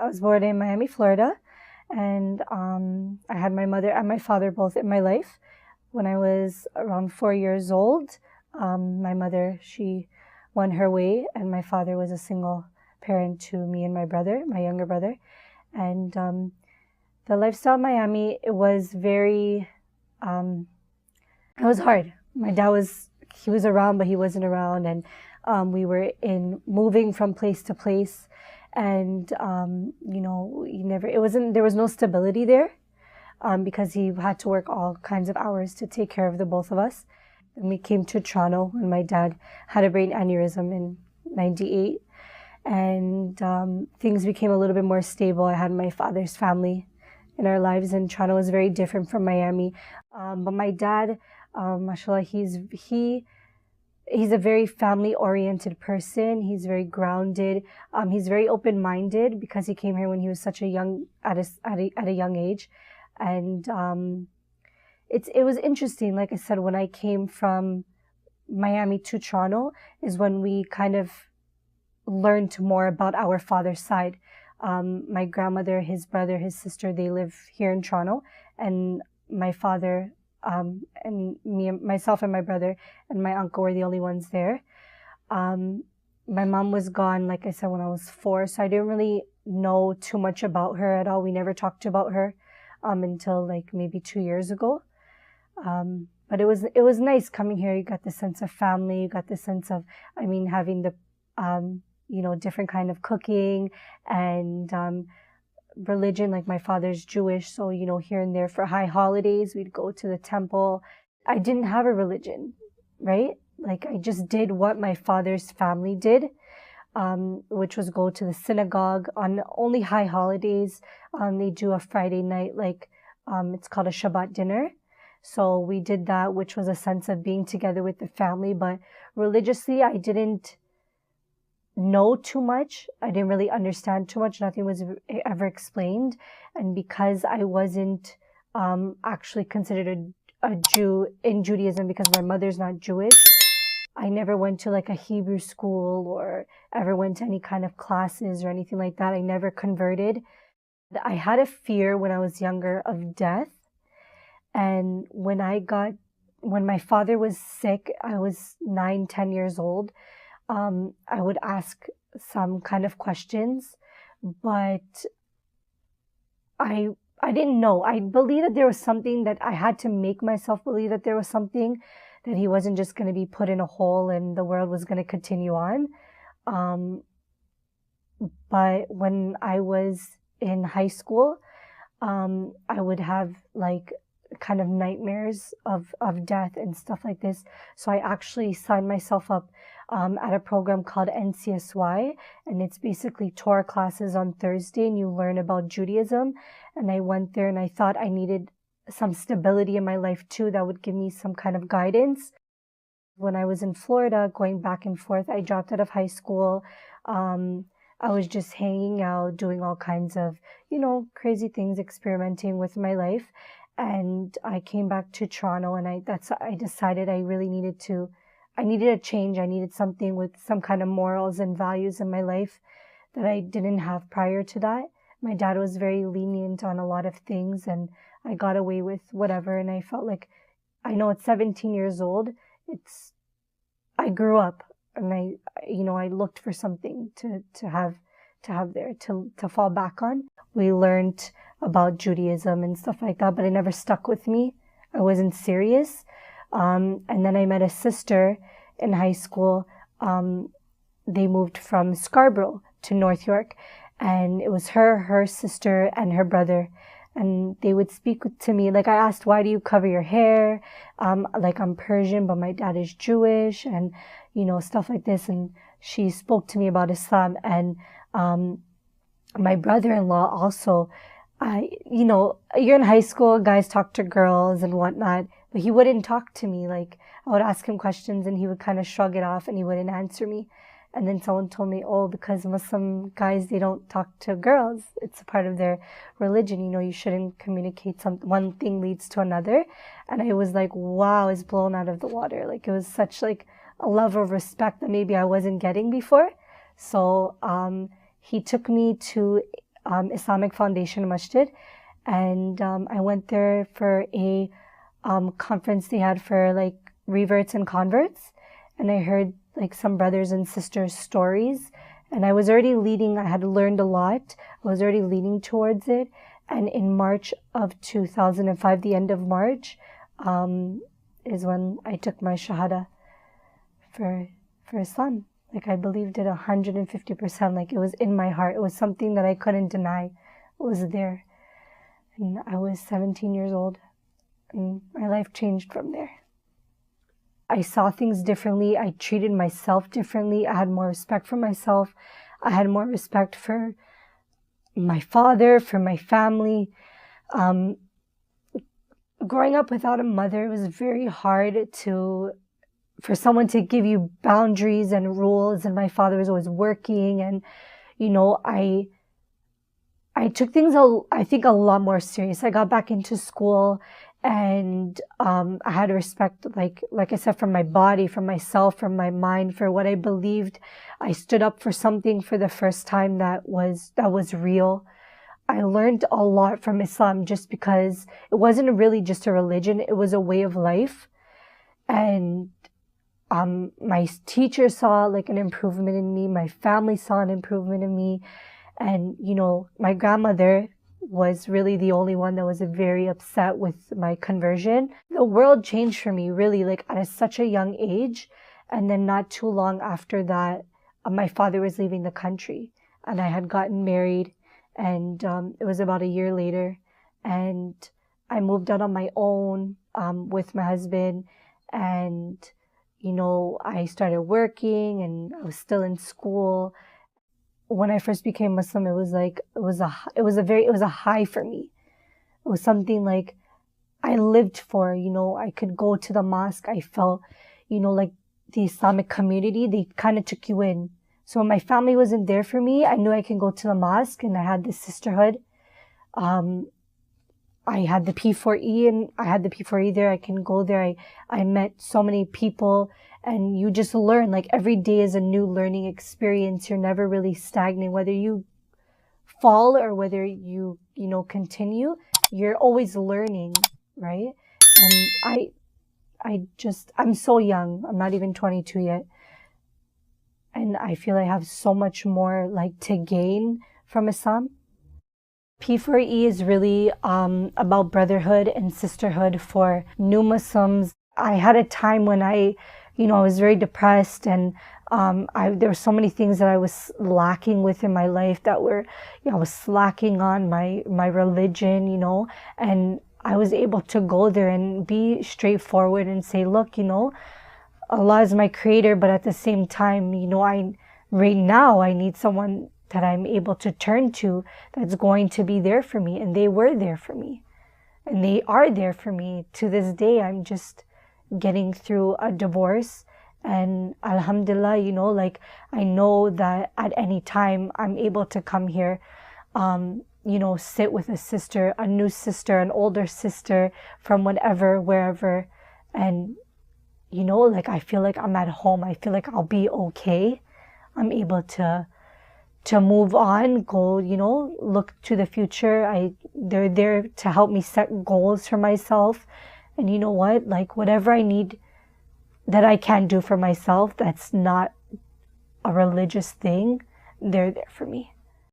I was born in Miami, Florida, and I had my mother and my father both in my life. When I was around 4 years old, my mother, she went her way, and my father was a single parent to me and my brother, my younger brother. And the lifestyle in Miami, it was very, it was hard. My dad he was around, but he wasn't around. And we were moving from place to place. And, there was no stability there because he had to work all kinds of hours to take care of the both of us. And we came to Toronto when my dad had a brain aneurysm in 98. And things became a little bit more stable. I had my father's family in our lives, and Toronto was very different from Miami. But my dad, mashallah, he's a very family-oriented person. He's very grounded. He's very open-minded because he came here when he was such a young at a young age, and it was interesting. Like I said, when I came from Miami to Toronto, is when we kind of learned more about our father's side. My grandmother, his brother, his sister, they live here in Toronto, and my father, and myself and my brother and my uncle were the only ones there. My mom was gone, like I said, when I was 4, so I didn't really know too much about her at all. We never talked about her until like maybe 2 years ago. But it was nice coming here. You got the sense of family. You got the sense of, having the different kind of cooking and religion. Like my father's Jewish, so here and there for high holidays we'd go to the temple. I didn't have a religion, right? Like I just did what my father's family did, which was go to the synagogue on only high holidays. They do a Friday night, it's called a Shabbat dinner. So we did that, which was a sense of being together with the family. But religiously, I didn't know too much. I didn't really understand too much. Nothing was ever explained. And because I wasn't actually considered a Jew in Judaism, because my mother's not Jewish, I never went to like a Hebrew school or ever went to any kind of classes or anything like that. I never converted. I had a fear when I was younger of death. And when my father was sick, I was 9, 10 years old. I would ask some kind of questions, but I didn't know. I believed that there was something, that I had to make myself believe that there was something, that he wasn't just going to be put in a hole and the world was going to continue on. But when I was in high school, I would have like kind of nightmares of death and stuff like this. So I actually signed myself up at a program called NCSY, and it's basically Torah classes on Thursday, and you learn about Judaism. And I went there, and I thought I needed some stability in my life too that would give me some kind of guidance. When I was in Florida, going back and forth, I dropped out of high school. I was just hanging out, doing all kinds of, crazy things, experimenting with my life. And I came back to Toronto, and I decided I really needed a change. I needed something with some kind of morals and values in my life that I didn't have prior to that. My dad was very lenient on a lot of things, and I got away with whatever. And I felt like, I know at 17 years old, I grew up, and I looked for something to have there to fall back on. We learned about Judaism and stuff like that, but it never stuck with me. I wasn't serious. And then I met a sister in high school. They moved from Scarborough to North York, and it was her sister, and her brother. And they would speak to me. Like I asked, why do you cover your hair? Like I'm Persian, but my dad is Jewish, and, stuff like this. And she spoke to me about Islam. And my brother-in-law also, you're in high school, guys talk to girls and whatnot, but he wouldn't talk to me. Like I would ask him questions and he would kind of shrug it off and he wouldn't answer me. And then someone told me, because Muslim guys, they don't talk to girls. It's a part of their religion. You shouldn't communicate. One thing leads to another. And I was like, wow, it's blown out of the water. Like it was such like a level of respect that maybe I wasn't getting before. So, he took me to Islamic Foundation Masjid. And I went there for a conference they had for like reverts and converts. And I heard like some brothers and sisters' stories. And I was already leading, I had learned a lot. I was already leaning towards it. And in March of 2005, the end of March, is when I took my Shahada for Islam. Like I believed it 150%. Like it was in my heart. It was something that I couldn't deny. It was there. And I was 17 years old. And my life changed from there. I saw things differently. I treated myself differently. I had more respect for myself. I had more respect for my father, for my family. Growing up without a mother, it was very hard for someone to give you boundaries and rules. And my father was always working. And, you know, I took things, I think, a lot more serious. I got back into school. And I had respect, like I said, from my body, from myself, from my mind, for what I believed. I stood up for something for the first time that was real. I learned a lot from Islam just because it wasn't really just a religion. It was a way of life. And my teacher saw like an improvement in me. My family saw an improvement in me. And, you know, my grandmother was really the only one that was very upset with my conversion. The world changed for me really like at such a young age. And then not too long after that, my father was leaving the country and I had gotten married, and it was about a year later, and I moved out on my own with my husband, and, you know, I started working and I was still in school. When I first became Muslim, it was a high for me. It was something like I lived for, you know. I could go to the mosque. I felt, you know, like the Islamic community, they kind of took you in. So when my family wasn't there for me, I knew I could go to the mosque, and I had this sisterhood. I had the P4E, and I had the P4E there. I can go there. I met so many people. And you just learn, like every day is a new learning experience. You're never really stagnant. Whether you fall or whether you continue, you're always learning, right? And I'm so young. I'm not even 22 yet. And I feel I have so much more like to gain from Islam. P4E is really about brotherhood and sisterhood for new Muslims. I had a time when I was very depressed, and there were so many things that I was lacking with in my life that were, I was slacking on my religion, and I was able to go there and be straightforward and say, look, Allah is my creator, but at the same time, right now I need someone that I'm able to turn to that's going to be there for me. And they were there for me. And they are there for me. To this day, I'm just getting through a divorce, and alhamdulillah, I know that at any time I'm able to come here, sit with a sister, a new sister, an older sister from wherever, and I feel like I'm at home. I feel like I'll be okay. I'm able to move on, go, look to the future. They're there to help me set goals for myself. And you know what? Like whatever I need that I can do for myself, that's not a religious thing, they're there for me.